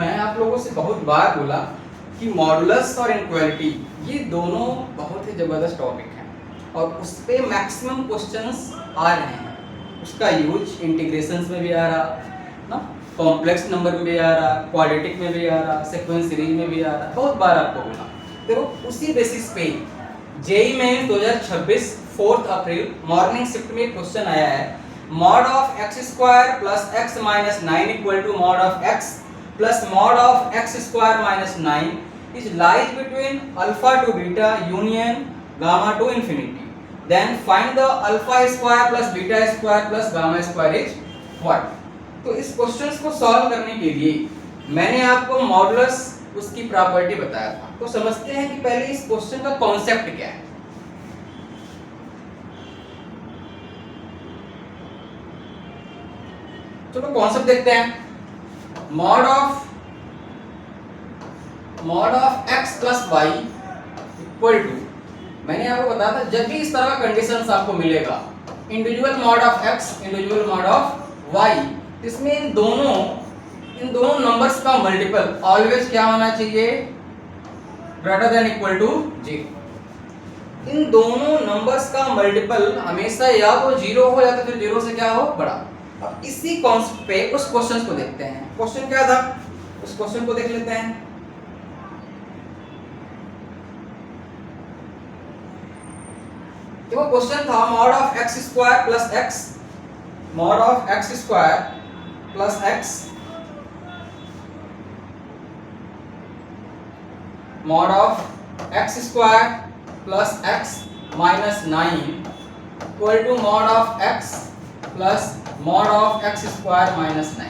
मैं आप लोगों से बहुत बार बोला कि मॉडुलस और इनक्वालिटी ये दोनों बहुत ही ज़बरदस्त टॉपिक हैं और उस पर मैक्सिमम क्वेश्चंस आ रहे हैं। उसका यूज इंटीग्रेशंस में भी आ रहा ना, कॉम्प्लेक्स नंबर में भी आ रहा, क्वाड्रेटिक में भी आ रहा, सीक्वेंस सीरीज में भी आ रहा, बहुत बार आपको बोला। देखो उसी बेसिस पे जेई में 2026 4 अप्रैल मॉर्निंग शिफ्ट में क्वेश्चन आया है, mod of x square plus x minus 9 equal to mod of x plus mod of x square minus 9 is lies between alpha to beta union gamma to infinity, then find the alpha square plus beta square plus gamma square is what. तो इस questions को solve करने के लिए मैंने आपको modulus उसकी property बताया था। तो समझते हैं कि पहले इस क्वेश्चन का कॉन्सेप्ट क्या है। चलो कॉन्सेप्ट देखते हैं। Mod of x plus y equal to, मैंने आपको बताया था जब भी इस तरह का कंडीशंस आपको मिलेगा, individual mod of x individual mod of y, इसमें इन दोनों नंबर्स का मल्टीपल ऑलवेज क्या होना चाहिए, ग्रेटर देन इक्वल टू 0। इन दोनों नंबर्स का मल्टीपल हमेशा या तो 0 हो या तो फिर 0 से क्या हो, बड़ा। अब इसी कॉन्सेप्ट पे उस क्वेश्चन को देखते हैं। क्वेश्चन क्या था, उस क्वेश्चन को देख लेते हैं। देखो क्वेश्चन था mod of x square plus x, mod of x square plus x, mod of x square plus x minus 9 equal to mod of x plus mod of x square minus 9।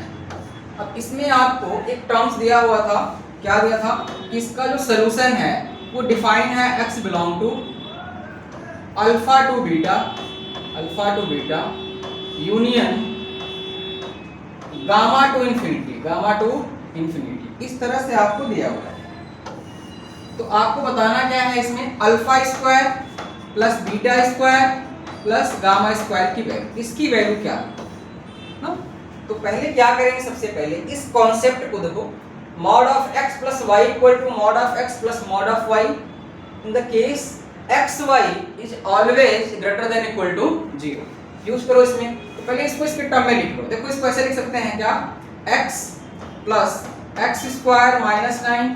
अब इसमें आपको एक terms दिया हुआ था, क्या दिया था कि इसका जो सोल्यूशन है वो डिफाइन है x belong to alpha to beta union gamma to infinity, इस तरह से आपको दिया हुआ है। तो आपको बताना क्या है, इसमें alpha square plus beta square plus gamma square की वैल्यू, इसकी वैल्यू क्या ना। तो पहले क्या करेंगे, सबसे पहले इस कॉन्सेप्ट को देखो, mod of x plus y equal to mod of x plus mod of y in the case x y is always greater than equal to 0 use करो इसमें। तो पहले इसको इसके टर्म में लिख लो। देखो इसको ऐसे लिख सकते हैं क्या, x plus x square minus 9,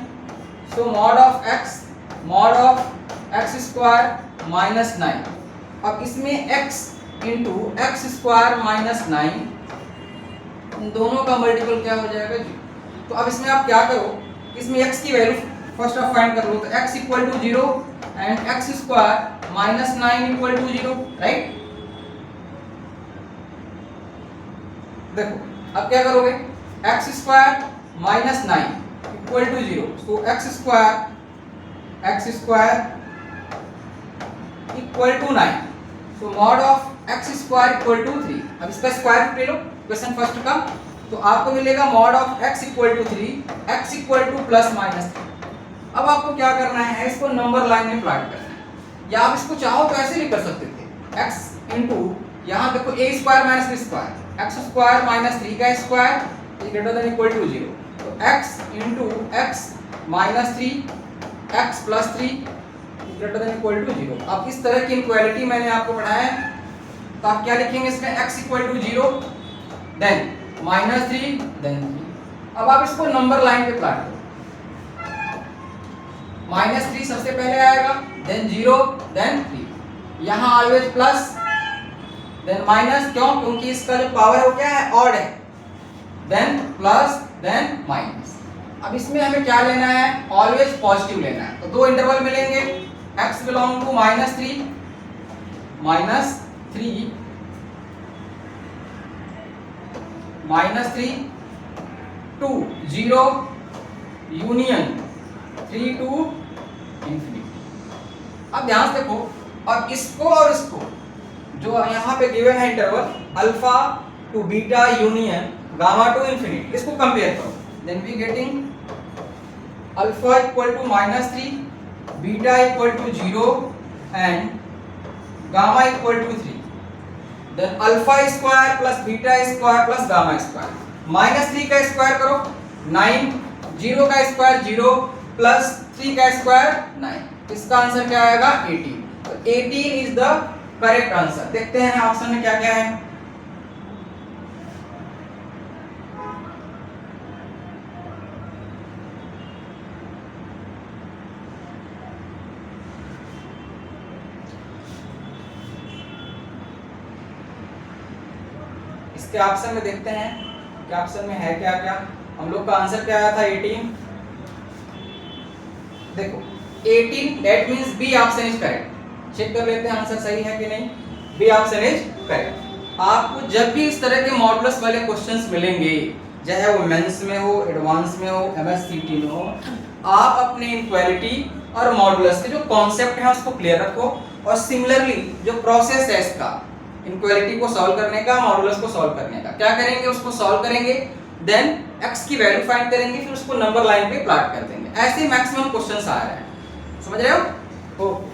so mod of x square minus 9। अब इसमें x into x square minus 9, इन दोनों का मल्टीपल क्या हो जाएगा, 0। तो अब इसमें आप क्या करो, इसमें x की वैल्यू फर्स्ट ऑफ फाइंड कर लो। तो x equal to 0 and x square minus 9 equal to 0, right. देखो अब क्या करोगे, x square minus 9 equal to 0, तो x square equal to 9, so mod of x square equal to 3। अब इसका स्क्वायर रूट ले लो क्वेश्चन फर्स्ट का, तो आपको मिलेगा mod of x equal to 3, x equal to plus minus 3। अब आपको क्या करना है, इसको नंबर लाइन में प्लॉट करना है, या आप इसको चाहो तो ऐसे भी कर सकते थे, x इंटू यहाँ देखो a square minus b square, x square minus 3 का square is greater than equal to 0, तो x into x minus 3 x plus 3 greater than equal to 0। अब इस तरह की इनक्वालिटी मैंने आपको पढ़ाया है, तो आप क्या लिखेंगे इसमें, x equal to 0 then minus 3 then 3। अब आप इसको नंबर लाइन पे प्लॉट करो, माइनस 3 सबसे पहले आएगा, देन 0 देन 3, यहाँ ऑलवेज प्लस देन माइनस, क्यों, क्योंकि इसका जो पावर है वो क्या है, ऑड है, देन प्लस देन माइनस। अब इसमें हमें क्या लेना है, ऑलवेज पॉजिटिव लेना है। तो दो इंटरवल मिलेंगे, x belong to minus 3 to 0 union 3 to infinity. अब ध्यान से देखो, और इसको और इसको जो यहाँ पे गिवन है interval alpha to beta union gamma to infinity, इसको कंपेयर करो, then we getting alpha equal to minus 3, beta equal to 0 and gamma equal to 3, then alpha square plus beta square plus gamma square, minus 3 का square करो 9 0 का square 0 plus 3 का square 9, इसका answer क्या आएगा 18। तो 18 इज द करेक्ट आंसर। देखते हैं ऑप्शन में क्या क्या है। इसके ऑप्शन में देखते हैं क्या ऑप्शन में है क्या क्या। हम लोग का आंसर क्या आया था 18। देखो 18 that means B option is correct. Check कर लेते हैं आंसर सही है कि नहीं। B option is correct. आपको जब भी इस तरह के मॉडुलस वाले क्वेश्चंस मिलेंगे, चाहे वो मेंस में हो, एडवांस में हो, एमएससीटी में हो, आप अपने इनक्वालिटी और मॉडुलस के जो कॉन्सेप्ट है उसको क्लियर रखो। और सिमिलरली जो प्रोसेस है इसका इनक्वालिटी को सॉल्व करने का, मॉडुलस को सॉल्व करने का, क्या करेंगे उसको सॉल्व करेंगे, देन x की वैल्यू फाइंड करेंगे, फिर उसको नंबर लाइन पे प्लॉट कर देंगे। ऐसे मैक्सिमम क्वेश्चंस आ रहे हैं, समझ रहे हो? ओके।